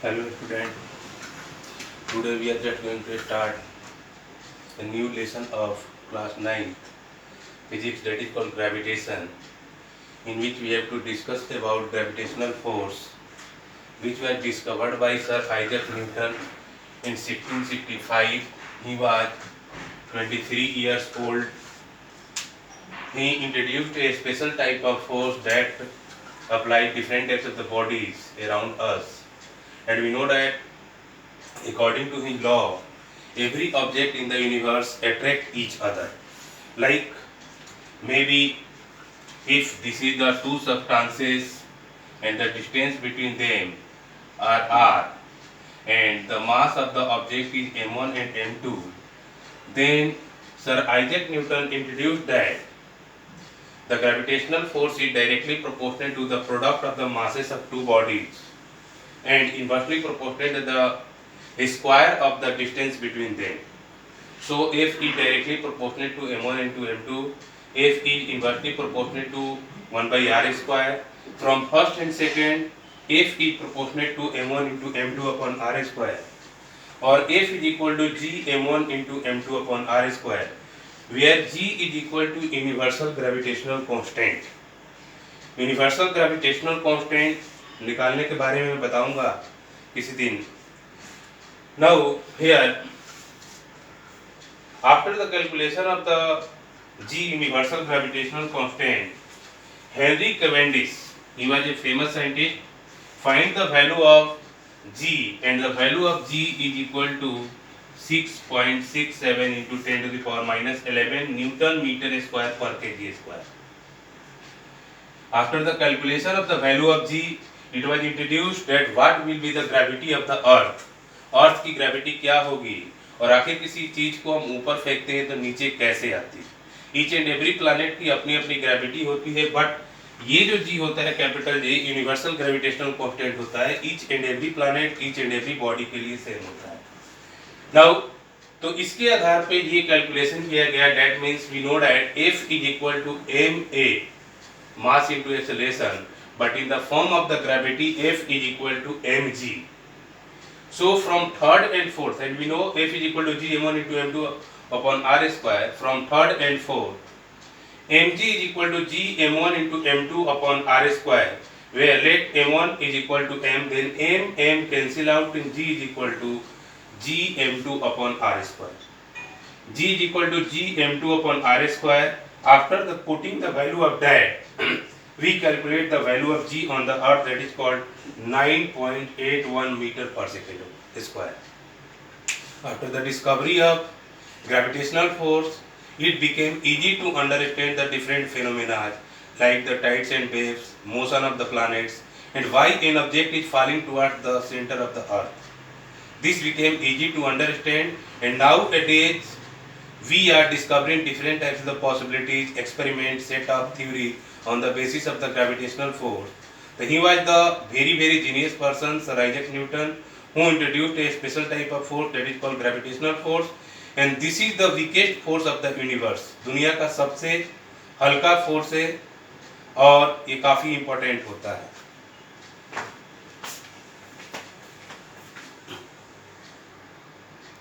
Hello student, today we are just going to start a new lesson of class 9 physics, that is called gravitation, in which we have to discuss about gravitational force which was discovered by Sir Isaac Newton in 1665. He was 23 years old. He introduced a special type of force that applied different types of the bodies around us, and we know that according to his law, every object in the universe attract each other. Like maybe if this is the two substances and the distance between them are r, and the mass of the object is m1 and m2, then Sir Isaac Newton introduced that the gravitational force is directly proportional to the product of the masses of two bodies and inversely proportional to the square of the distance between them. So F is directly proportional to m1 and to m2, F is inversely proportional to 1 by r square. From first and second, F is proportional to m1 into m2 upon r square, or F is equal to g m1 into m2 upon r square, where g is equal to universal gravitational constant. Universal gravitational constant निकालने के बारे में मैं बताऊंगा किसी दिन. Now here, after the calculation of the G universal gravitational constant, Henry Cavendish, he was a famous scientist, find the value of G, and the value of G is equal to 6.67 into 10 to the power minus 11 Newton meter square per kg square. After the calculation of the value of G, it was introduced that what will be the gravity of the earth. अर्थ की gravity क्या होगी, और आखिर किसी चीज को हम ऊपर फेंकते हैं तो नीचे कैसे आती है. ईच एंड एवरी प्लैनेट की अपनी अपनी ग्रेविटी होती है, बट ये जो जी होता है capital G universal gravitational constant होता है. Each and every planet, each and every body के लिए सेम होता है. नाउ तो इसके आधार पे ये कैलकुलेशन किया गया. That means we know that F is equal to ma mass into acceleration, but in the form of the gravity F is equal to mg. So from third and fourth, and we know F is equal to g m1 into m2 upon r square. From third and fourth, mg is equal to g m1 into m2 upon r square, where let m1 is equal to m, then m cancel out, and g is equal to g m2 upon r square. G is equal to g m2 upon r square. After the putting the value of that, we calculate the value of G on the earth, that is called 9.81 meter per second square. After the discovery of gravitational force, it became easy to understand the different phenomena like the tides and waves, motion of the planets, and why an object is falling towards the center of the earth. This became easy to understand, and nowadays we are discovering different types of the possibilities, experiments, set up theory on the basis of the gravitational force. So he was the very genius person, Sir Isaac Newton, who introduced a special type of force that is called gravitational force, and this is the weakest force of the universe. दुनिया का सबसे हल्का force है और ये काफी important होता है.